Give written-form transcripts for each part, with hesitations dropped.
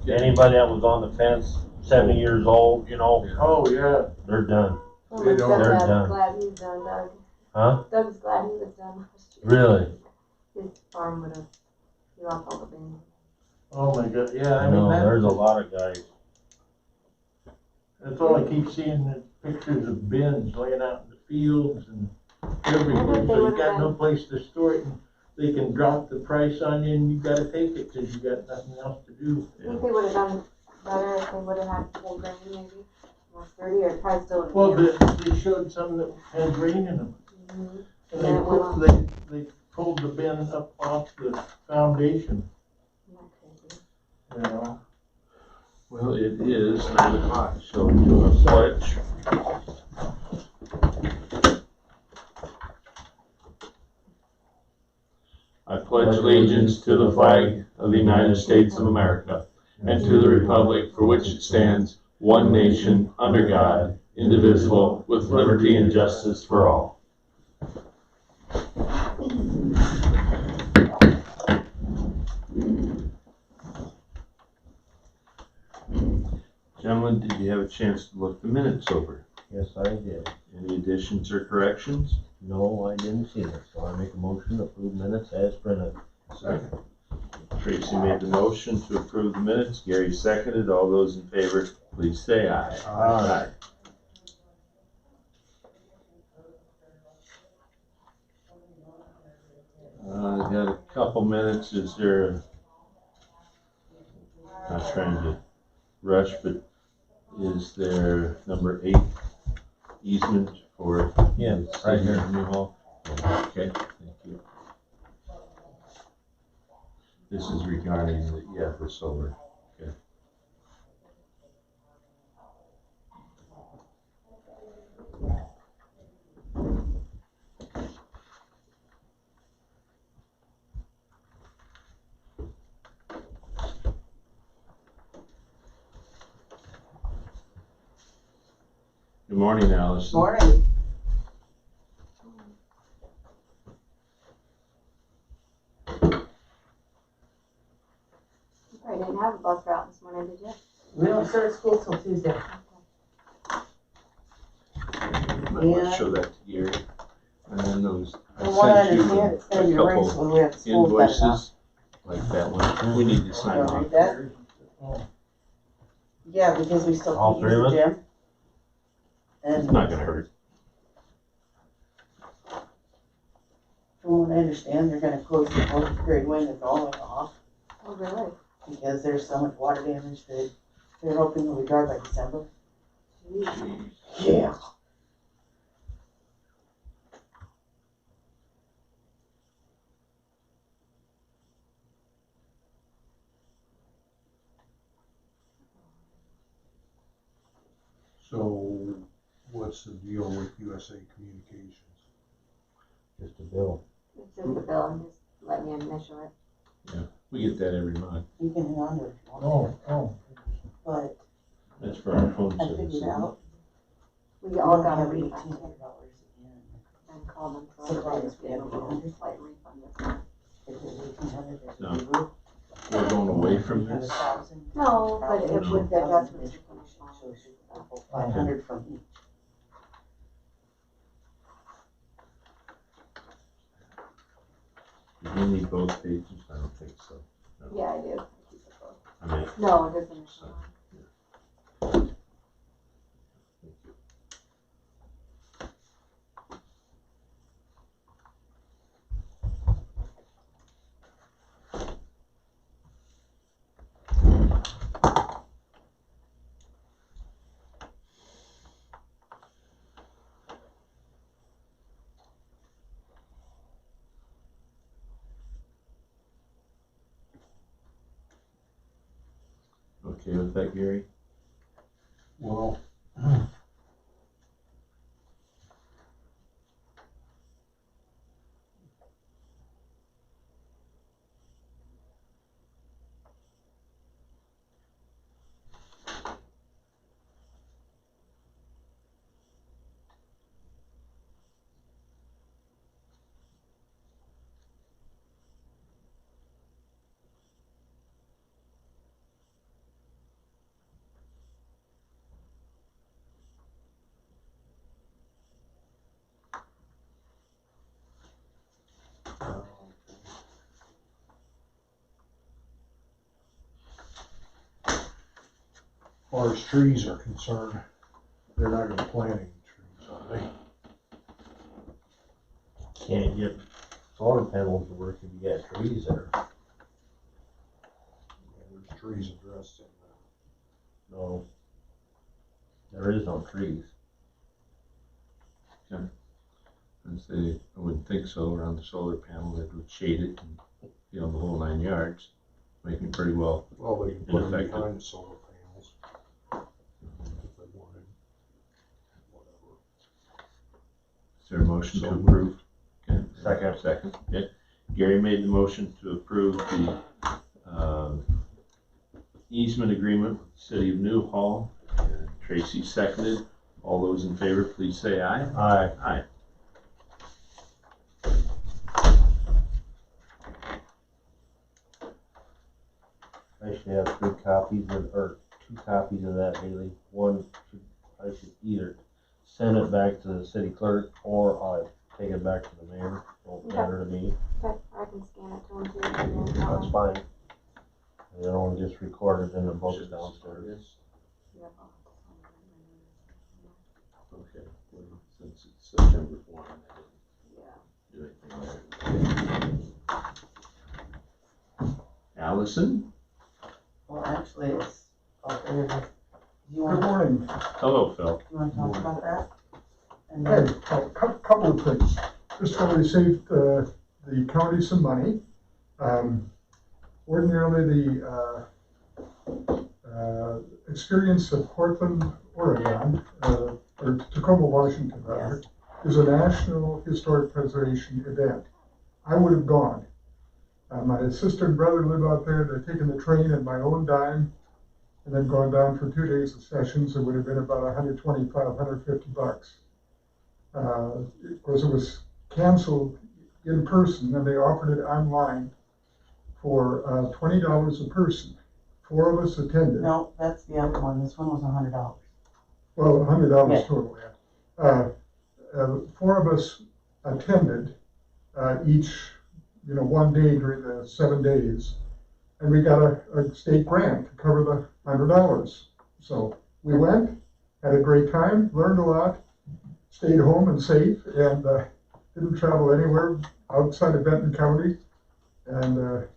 Anybody that was on the fence, 70 years old, you know, Oh, yeah. they're done. Well, They my don't. They're stepdad's done. glad he's done, Doug. Huh? Doug's glad he was done last year. Really? His farm would have, he lost all the bins. Oh, my God, yeah, I I mean, know, there's a that's, lot of guys. that's all I keep seeing is pictures of bins laying out in the fields and everywhere. So you got no place to store it, and they can drop the price on you, and you gotta take it, cause you got nothing else to do. I think they would have done better if they would have had whole grain maybe, more sturdy, or it probably still Well, would have they showed some that had grain in them, been. and Yeah, it went off. they pulled the bin up off the foundation, Isn't that crazy? you know? Well, it is 9 o'clock, so we do a pledge. I pledge allegiance to the flag of the United States of America and to the republic for which it stands, one nation, under God, indivisible, with liberty and justice for all. Gentlemen, did you have a chance to look the minutes over? Yes, I did. Any additions or corrections? No, I didn't see it, so I make a motion to approve minutes as printed. Second. Tracy made the motion to approve the minutes. Gary seconded. All those in favor, please say aye. Aye. Got a couple minutes. Is there, not trying to rush, but is there number 8 easement for? Yeah, right here. New Hall. Okay, thank you. This is regarding the solar. Okay. Good morning, Allison. Morning. You probably didn't have a bus route this morning, did you? We don't start school till Tuesday. Might show that to Gary. And then those, I From what I sent you understand, it's gonna be a race couple when we have school back up. invoices, like that one. We need to sign Wanna off. read that? Yeah, because we still All can't use three the of gym. It's And not gonna hurt. from what I understand, they're gonna close the fourth grade window all the way off Oh, really? because there's so much water damage that they're hoping it'll be dry by December. Jeez. Yeah. So what's the deal with USA Communications? Just a bill. It's just a bill and just let me initial it. We get that every month. You can hang on to it if you want. Oh, But That's for our phone I service. figured out. We all got a have refund $1,800 again. and called them for So a far, raise, we have a little slight refund this month. If there's 1,800, there's No. a waiver. We're going away from You have this. 1,000. No, but it with the adjustments, you're gonna So it should be 500 from each. Do you need both pages? I don't think so. Yeah, I do. I keep it both. I mean, No, it doesn't. okay with that, Gary? Well, far as trees are concerned, they're not gonna plant any trees, are they? Can't get solar panels to work if you got trees there. There's trees addressed in No. There is no trees. And say, I wouldn't think so, around the solar panel, that would shade it and, the whole 9 yards, making it pretty well. well, they can put them Ineffective. behind the solar panels. If they wanted, whatever. Is there a motion to So approve? Okay. Second. Second, okay. Gary made the motion to approve the, easement agreement with the city of Newhall. Tracy seconded. All those in favor, please say aye. Aye. Aye. I should have 2 copies of that, Haley. I should either send it back to the city clerk or I take it back to the mayor. Don't matter to me. Okay, I can scan it to him too. and then, That's fine. And then I'll just record it in the book downstairs. Yeah. Okay, well, since it's September 1, I didn't do anything there. Allison? Well, actually, it's, okay, you Good wanna, morning. Hello, Phil. you wanna talk about that? And Hey, then, a couple of things. First of all, we saved the county some money. Ordinarily, the experience of Portland, Oregon, or Tacoma, Washington, rather, is a national historic preservation event. I would have gone. My sister and brother live out there. They're taking the train in my own dime and then gone down for 2 days of sessions. It would have been about $125, $150. Of course, it was canceled in person, and they offered it online for $20 a person. 4 of us attended. no, that's the other one, this one was $100. Well, $100 Yeah. total, yeah. 4 of us attended, each, 1 day during the 7 days. And we got a state grant to cover the $100. So we went, had a great time, learned a lot, stayed home and safe, and didn't travel anywhere outside of Benton County. And it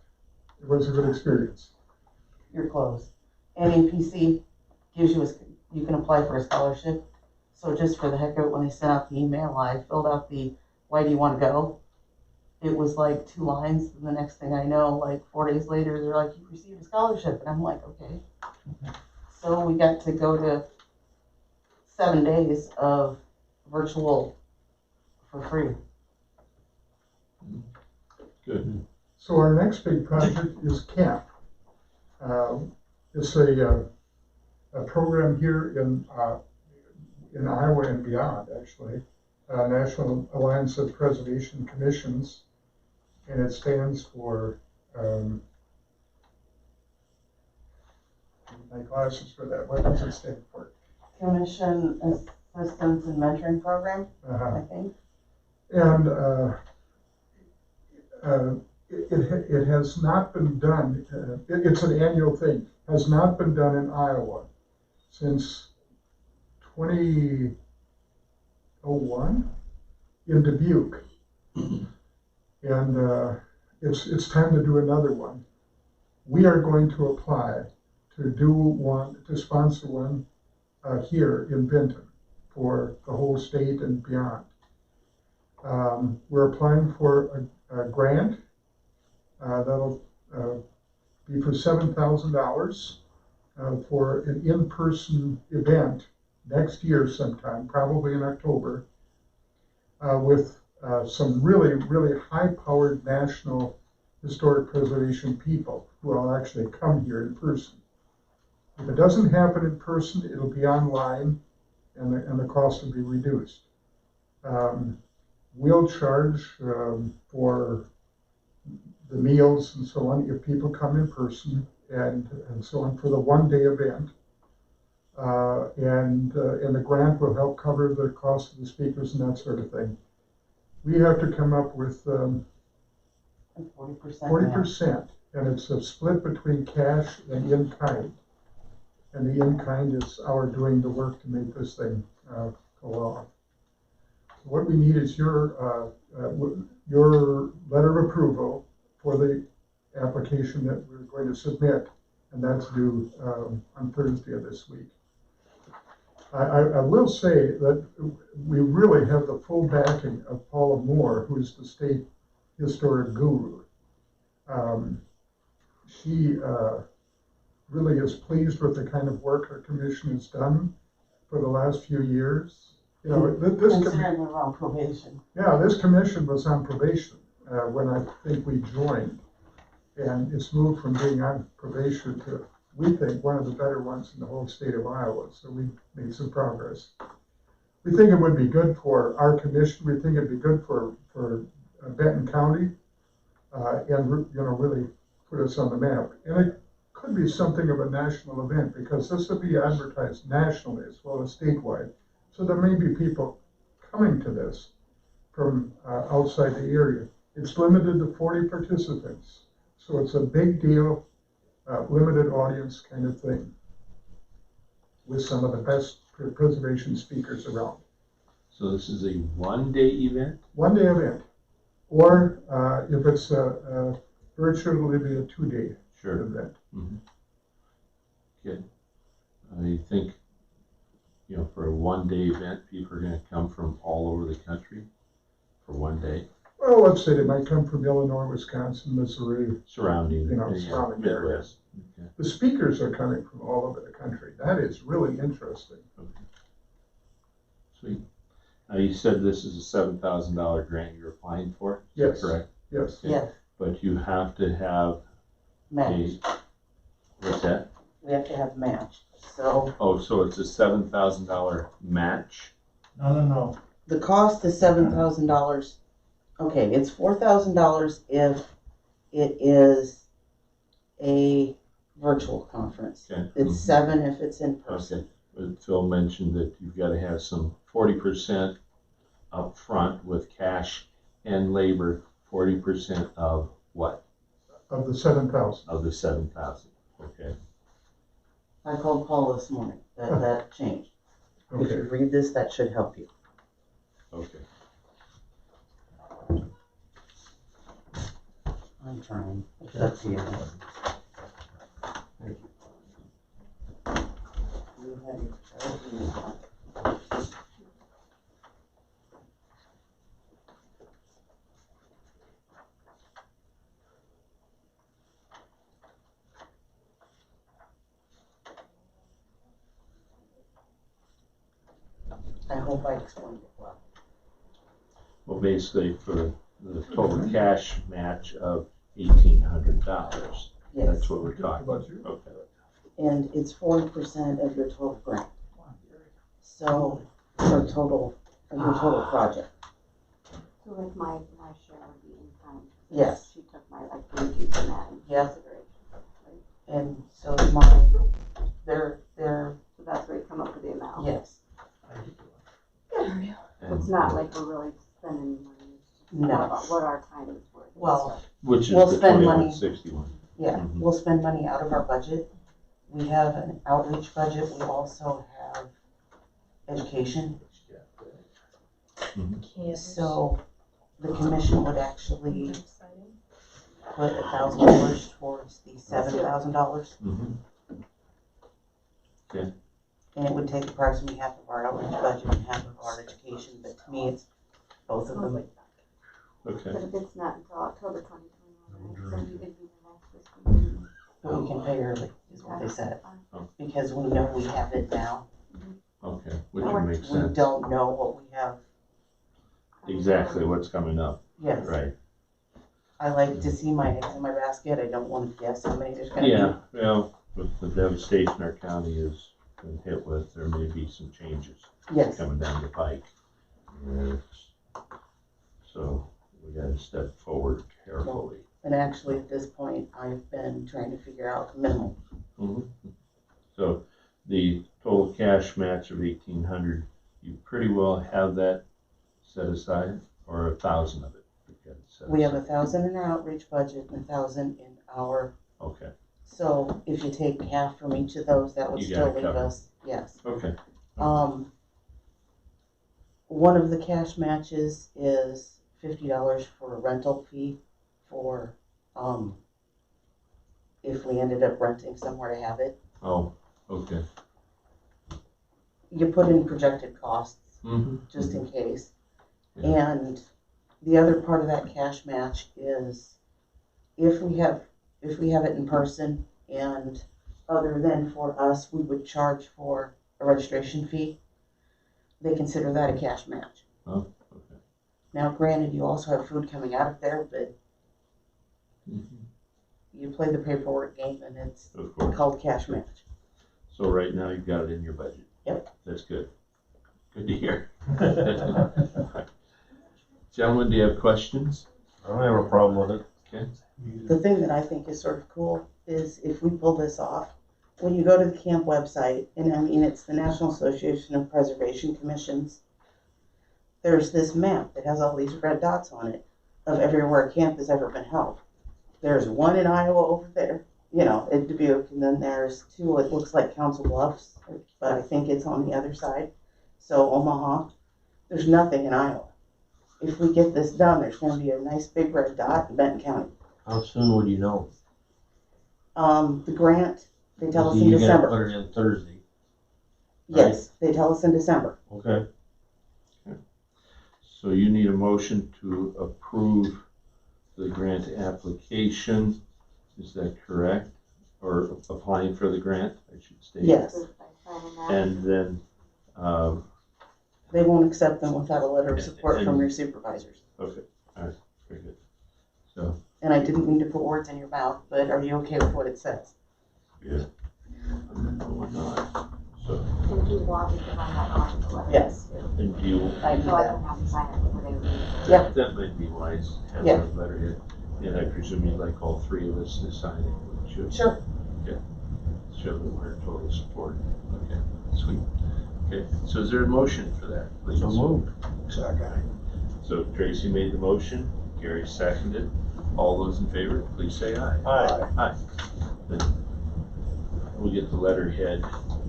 was a good experience. You're close. NEPC gives you you can apply for a scholarship. So just for the heck of it, when they sent out the email, I filled out the, why do you want to go? It was like 2 lines, and the next thing I know, like 4 days later, they're like, you received a scholarship, and I'm like, okay. So we got to go to 7 days of virtual for free. Good. So our next big project is CAMP. It's a program here in Iowa and beyond, actually, National Alliance of Preservation Commissions, and it stands for, my glasses for that, what does it stand for? Commission Assistance and Mentoring Program, Uh-huh. I think. And it has not been done, it's an annual thing, has not been done in Iowa since 2001 in Dubuque. And it's time to do another one. We are going to apply to do one, to sponsor one here in Benton for the whole state and beyond. We're applying for a grant that'll be for $7,000 for an in-person event next year sometime, probably in October, with some really, really high-powered national historic preservation people who will actually come here in person. If it doesn't happen in person, it'll be online, and the cost will be reduced. We'll charge for the meals and so on if people come in person, and so on for the 1-day event. And the grant will help cover the cost of the speakers and that sort of thing. We have to come up with 40%. 40%, and it's a split between cash and in kind. and the in-kind is our doing the work to make this thing go on. What we need is your letter of approval for the application that we're going to submit, and that's due on Thursday of this week. I will say that we really have the full backing of Paula Moore, who is the state historic guru. She really is pleased with the kind of work her commission has done for the last few years. You know, Considering we're on probation. yeah, this commission was on probation when I think we joined. And it's moved from being on probation to, we think, one of the better ones in the whole state of Iowa. So we made some progress. We think it would be good for our commission. We think it'd be good for Benton County and, you know, really put us on the map. And it could be something of a national event because this will be advertised nationally as well as statewide. So there may be people coming to this from outside the area. It's limited to 40 participants. So it's a big deal, limited audience kind of thing with some of the best preservation speakers around. So this is a one-day event? One-day event. Or if it's virtual, it'll be a two-day event. Mm-hmm. Good. I think, you know, for a one-day event, people are going to come from all over the country for one day. Well, let's say they might come from Illinois, Wisconsin, Missouri, Surrounding, you know, yeah, surrounding areas. Midwest. Okay. The speakers are coming from all over the country. That is really interesting. Okay. Sweet. Now you said this is a $7,000 grant you're applying for? Is that Yes. correct? Yes. Okay. Yes, But you have to have match. what's that? We have to have match. So Oh, so it's a $7,000 match? No. the cost is $7,000. Okay, it's $4,000 if it is a virtual conference. Okay. It's Mhm. $7 if it's in person. But Phil mentioned that you've got to have some 40% up front with cash and labor, 40% of what? Of the 7,000. Of the 7,000. Okay. I called Paul this morning. That changed. If Okay. you read this, that should help you. Okay. I'm trying. It's up to you. You have your- I hope I explained it well. Well, basically for the total cash match of $1,800. Yes, That's what we're talking about. About you? Okay. and it's 40% of your total grant. So, for total, of your total project. So like my share would be in kind. Yes. She took my, like, thank you from that into Yeah. consideration. And so mine, they're, So that's where you come up with the amount. yes, And, It's not like we're really spending money. It's just more No. about what our time is worth. well, which is we'll the spend money. 2161. yeah, Mhm. we'll spend money out of our budget. We have an outreach budget, we also have education. So the commission would actually put $1,000 towards the $7,000. Mhm. And it would take approximately half of our outreach budget and half of our education, but to me, it's both of them. Okay. But if it's not until October 2021, right? So you could be the next fiscal year. But we can pay early, is what they said, Oh. because we know we have it now. Okay. Which would make We sense. don't know what we have. Exactly what's coming up. Yes, Right. I like to see my eggs in my basket. I don't want to guess how many there's gonna be. Yeah. Well, with the devastation our county has been hit with, there may be some changes Yes, coming down the pike. So we got to step forward carefully. and actually at this point, I've been trying to figure out the minimum. Mhm. So the total cash match of 1,800, you pretty well have that set aside, or 1,000 of it? You've got it set We have aside? 1,000 in our outreach budget and 1,000 in our Okay, So if you take half from each of those, that would You still got it leave covered. us, yes. Okay. One of the cash matches is $50 for a rental fee for, if we ended up renting somewhere to have it. Oh, okay. You put in projected costs, Mm-hmm. just in case. Yeah. And the other part of that cash match is if we have it in person and other than for us, we would charge for a registration fee. They consider that a cash match. Oh, okay. Now granted, you also have food coming out of there, but Mm-hmm. you play the paperwork game and it's Of course. called cash match. So right now you've got it in your budget? Yep. That's good. Good to hear. Gentlemen, do you have questions? I don't have a problem with it. Okay. The thing that I think is sort of cool is if we pull this off, when you go to the camp website, and I mean, it's the National Association of Preservation Commissions, there's this map that has all these red dots on it of everywhere a camp has ever been held. There's one in Iowa over there, at Dubuque, and then there's two, it looks like Council Bluffs, but I think it's on the other side. So Omaha, there's nothing in Iowa. If we get this done, there's gonna be a nice big red dot in Benton County. How soon would you know? The grant, they tell us in You gotta December. put it in Thursday. Yes, they tell us in December. Okay. So you need a motion to approve the grant application, is that correct? Or applying for the grant, I should state? Yes, Just by signing that. And then, they won't accept them without a letter of support from your supervisors. okay, all right, very good. So, And I didn't mean to put words in your mouth, but are you okay with what it says? yeah. We're not. So, And he wanted to run that on the letter. Yes. and do you, I do So I that. don't have to sign it before they leave. Yeah. that might be wise, have Yeah. that letterhead. And I presume you'd like all three of us to sign it, wouldn't you? Sure. Show that we're in total support. Okay, sweet. Okay, so is there a motion for that, please? So moved. So Tracy made the motion, Gary seconded. All those in favor, please say aye. Aye. Aye. Then we'll get the letterhead,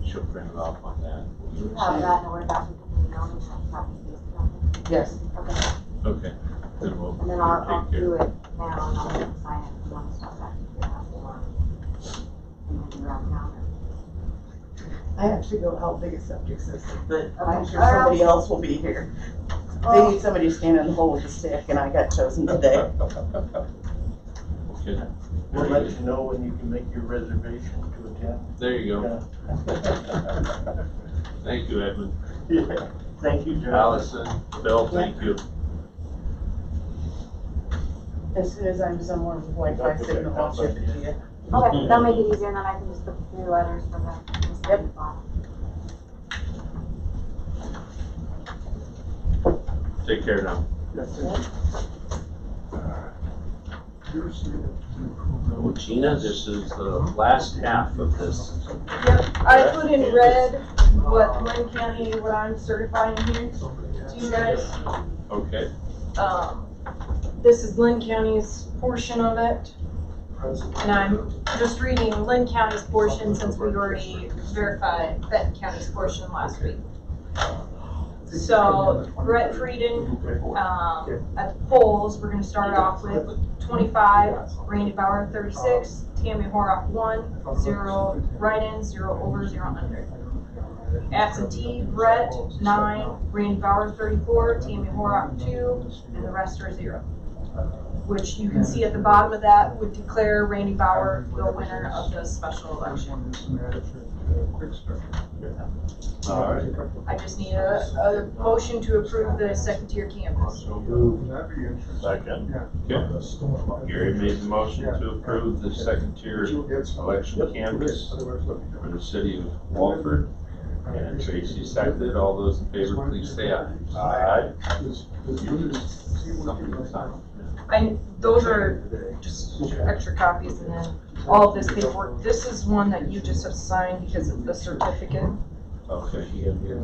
she'll print it off on that. Do you have that in a Word document, you know, and I copy and paste it on there? Yes. Okay, Okay, then we'll and then I'll take care. do it now, and I'll have to sign it if you want to stop back to your house or. And then you're around town. I have to go help dig a septic system, but I'm Okay. sure somebody else will be here. They need somebody to stand in the hole with a stick, and I got chosen today. Okay, We'll let you know when you can make your reservation to attend. there you go. Yeah. Thank you, Edmund. Yeah. Thank you, John. Allison, Bill, thank you. As soon as I'm somewhere with Wi-Fi signal, I'll ship it to you. Okay, that'll make it easier, and then I can just put the 3 letters for the. Yep. Take care now. Well, Gina, this is the last half of this. Yep, I put in red what Lynn County, what I'm certifying here to you guys. Okay, This is Lynn County's portion of it. And I'm just reading Lynn County's portion since we already verified Benton County's portion last week. So Brett Frieden, at the polls, we're gonna start off with 25, Randy Bauer 36, Tammy Horoff 1, 0 write-ins, 0 over, 0 under. Absentee, Brett 9, Randy Bauer 34, Tammy Horoff 2, and the rest are 0. Which you can see at the bottom of that would declare Randy Bauer the winner of the special election. all right. I just need a motion to approve the second tier canvas. Second. Okay. Gary made the motion to approve the second tier election canvas for the city of Walford. And Tracy seconded. All those in favor, please say aye. Aye. Something to sign. Those are just extra copies, and then all of this paperwork. This is one that you just have signed because of the certificate. Okay. Did Did you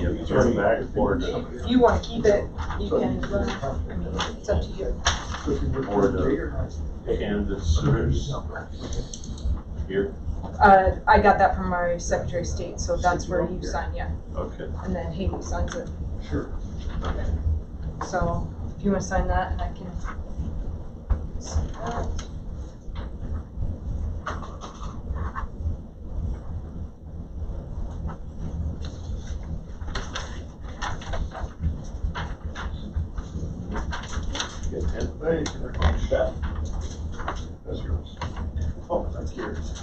have to turn back for it? If you want to keep it, you can. It's up to you. Or the canvassers here? I got that from my Secretary of State, so that's where you sign, yeah, Okay. and then Haley signs it. Sure. So if you wanna sign that, and I can sign that. Good, and thank you very much. That's yours. Oh, that's yours.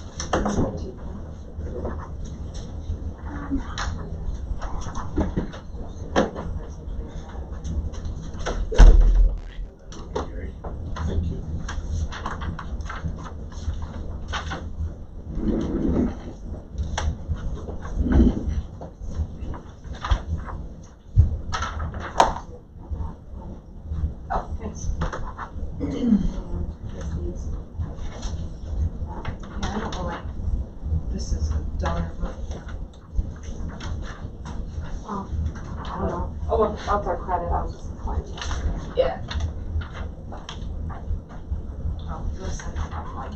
Thank you. Oh, thanks. Yeah, I don't know, like, this is a donor, but. I don't know. Oh, well, That's our credit, I was just pointing. yeah. Oh, listen, I'm like,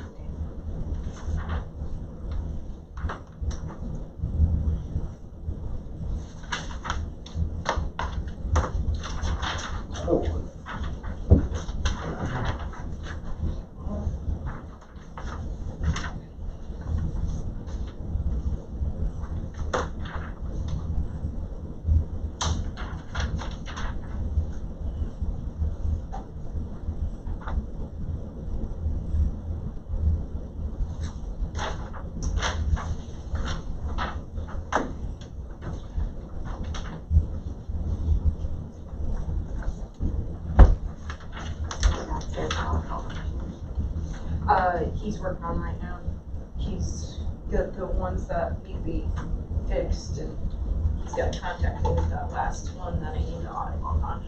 he's working on right now. He's got the ones that need to be fixed, and he's got contact with that last one that I need to audit on.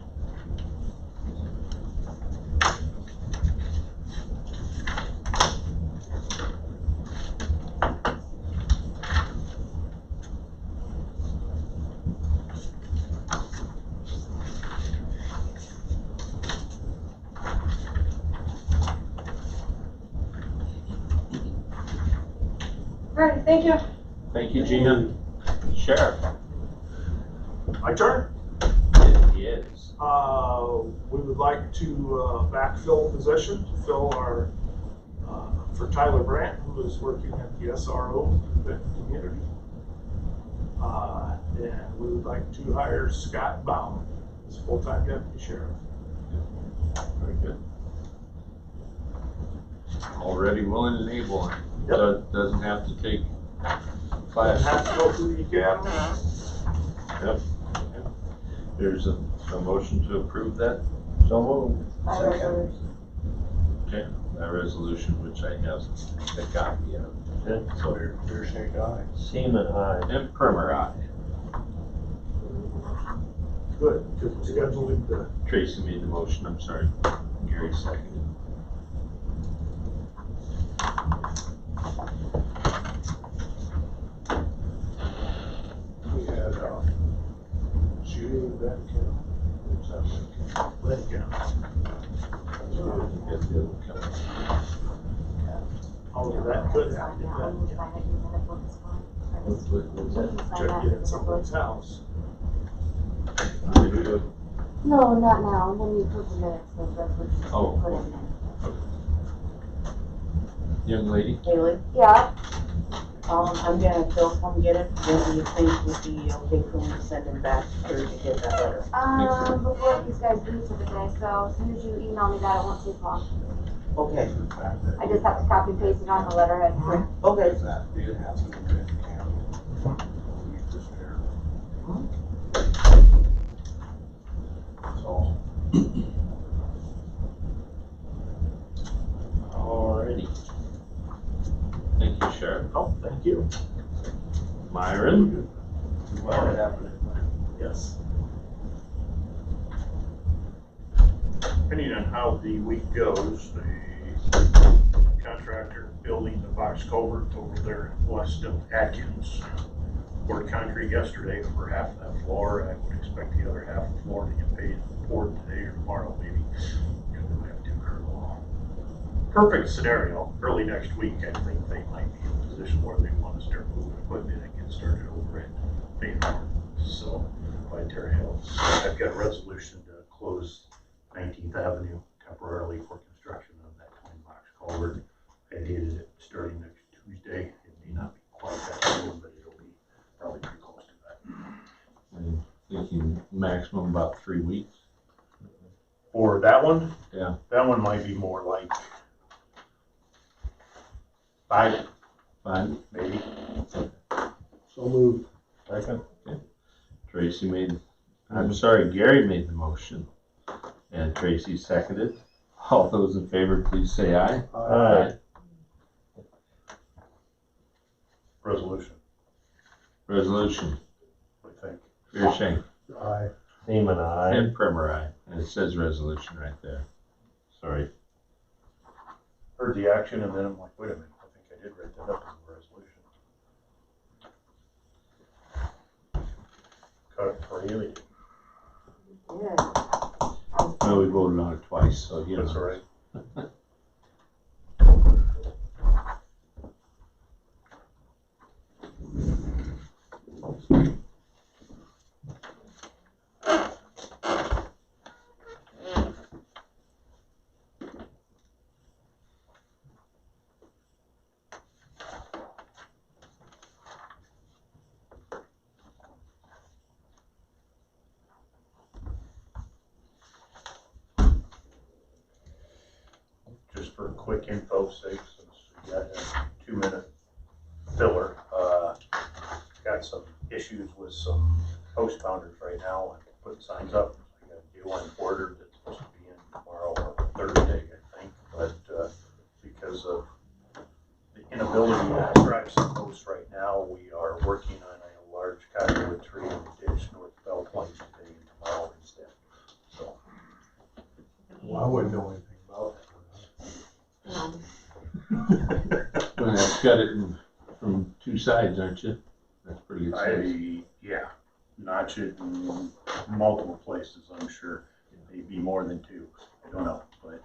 Right, thank you. Thank you, Gina. Sheriff? My turn. It is. We would like to backfill a position to fill our, for Tyler Brandt, who is working at the SRO in the Benton community. And we would like to hire Scott Baum as full-time deputy sheriff. Very good. Already willing and able. Yep. Doesn't have to take Doesn't class. have to go through the academy. Yep. There's a motion to approve that. So moved. Okay, that resolution, which I have a copy of. Okay. So, Fair shake aye. Seaman, aye. and Primer, aye. Good, because we're scheduled to. Tracy made the motion, I'm sorry. Gary seconded. We had, shooting in Benton County. What's that like? Let go. Get the other company. All of that could happen. What's that? Check it at someone's house. No, not now, and then you put the minutes, so that's what you Oh. put in there. Young lady? Haley, Yeah, I'm gonna Phil come get it, then do you think would be okay for me to send him back or to get that letter? before these guys leave for the day, so as soon as you email me that, it won't take long. Okay, I just have to copy and paste it on the letterhead. okay. That did happen in Benton County. We just there. That's all. Alrighty. Thank you, Sheriff. Oh, thank you. Myron? Well, it happened. Yes. Depending on how the week goes, the contractor building the box culvert over there west of Atkins poured concrete yesterday for half of that floor. I would expect the other half of the floor to get paid poured today or tomorrow maybe, because we have two crews perfect scenario, early next week, I think they might be in a position where they want to start moving equipment and get started over at Benton. So, by Terra Hill. I've got a resolution to close 19th Avenue temporarily for construction of that twin box culvert. I dated it starting next Tuesday. It may not be quite that soon, but it'll be probably pretty close to that. I'm thinking maximum about 3 weeks. For that one? Yeah. That one might be more like 5, maybe. So moved. Second. Tracy made, Gary made the motion. And Tracy seconded. All those in favor, please say aye. Aye. Resolution, Resolution, what do you think? Fearshank, Aye. Seaman, aye. and Primer aye. And it says resolution right there. Sorry. Heard the action and then I'm like, wait a minute, I think I did write that up as a resolution. Cut it for Haley. Yeah. No, we voted on it twice, so you know. That's all right. Just for quick info's sake, since we got a 2-minute filler, got some issues with some post boundaries right now and putting signs up. I got a new one ordered that's supposed to be in tomorrow or Thursday, I think, but because of the inability to drive some posts right now, we are working on a large cottonwood tree in the ditch north of Bell Plains today and tomorrow instead. So. Well, I wouldn't know anything about that. Gonna have to cut it from 2 sides, aren't you? That's pretty good size. Yeah, notch it in multiple places, I'm sure. It may be more than 2, I don't know, but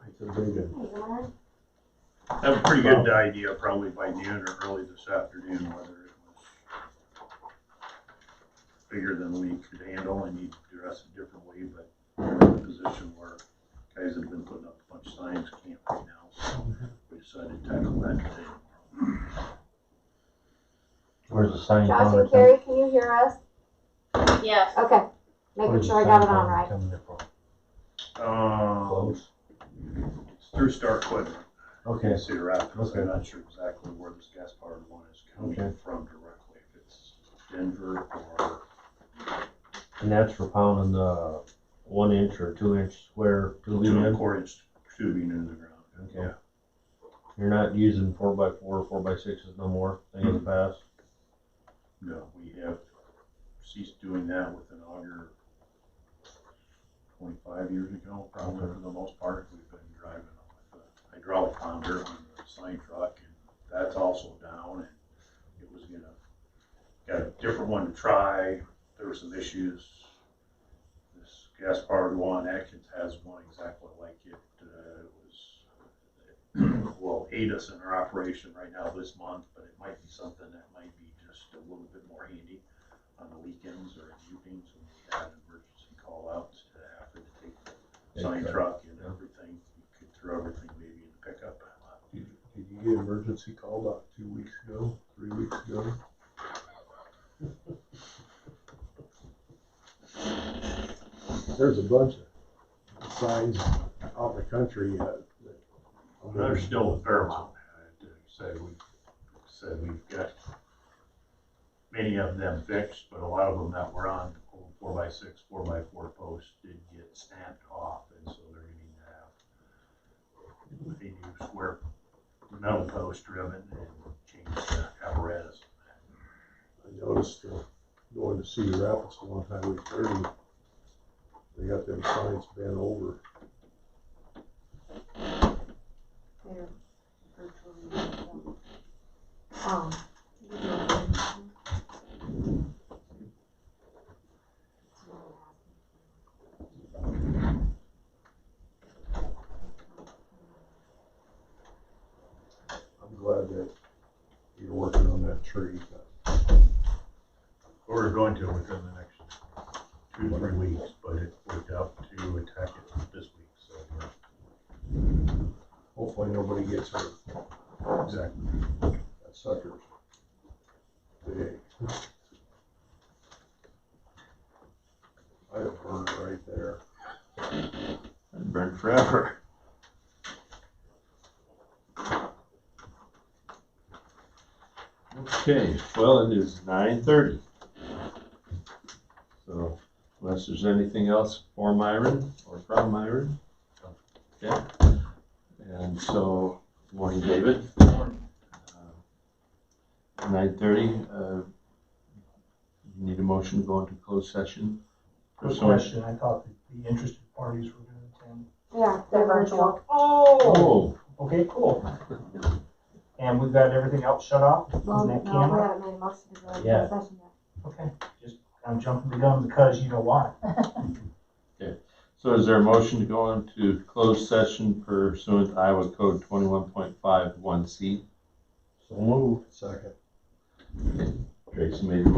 It's a big one. I have a pretty good idea probably by noon or early this afternoon whether it was bigger than we could handle and need to dress a different way, but we're in a position where guys that have been putting up a bunch of signs can't right now, so we decided to tackle that today. Where's the sign? Josh and Carrie, can you hear us? Yes. Okay, making sure I got it on right. Close. It's through Star Equipment. Okay. Cedar Rapids. Okay. I'm not sure exactly where this gas powered one is coming Okay. from directly, if it's Denver or. And that's for pounding the 1 inch or 2 inch square tubing in? 2.25-inch tubing in the ground. Okay. Yeah. You're not using 4x4 or 4x6s no more, thing in the past? No, we have ceased doing that with an auger 25 years ago, probably for the most part. We've been driving with a hydraulic pounder on the sign truck, and that's also down. And it was got a different one to try. There were some issues. This gas powered one, Atkins has one exactly like it. Will aid us in our operation right now this month, but it might be something that might be just a little bit more handy on the weekends or evenings when we had emergency call outs to have to take the sign truck and everything. You could throw everything maybe in the pickup. Did you get emergency call about 2 weeks ago, 3 weeks ago? There's a bunch of signs out in the country There's still a fair amount. We've got many of them fixed, but a lot of them that were on old 4x6, 4x4 posts did get snapped off, and so they're going to have a new square metal post driven and change the apparatus. I noticed going to Cedar Rapids along Highway 30, they got them signs bent over. They're virtually. Oh. I'm glad that you're working on that tree. We're going to within the next 2 to 3 weeks, but it worked out to attack it this week, so we're. Hopefully nobody gets hurt. Exactly. That sucker's big. I have burned it right there. And burn forever. Okay, well, it is 9:30. So unless there's anything else for Myron or from Myron. Okay. And so, morning, David. 9:30, you need a motion to go into closed session. Quick question, I thought that the interested parties were gonna attend. Yeah, they're virtual. Oh, Oh, okay, cool. And we've got everything else shut off? Well, That no, we camera? haven't made a motion to go into Yeah. closed session yet. Okay, just, I'm jumping the gun because you know why. so is there a motion to go into closed session pursuant to Iowa Code 21.51C? So move. Second. Tracy made the motion.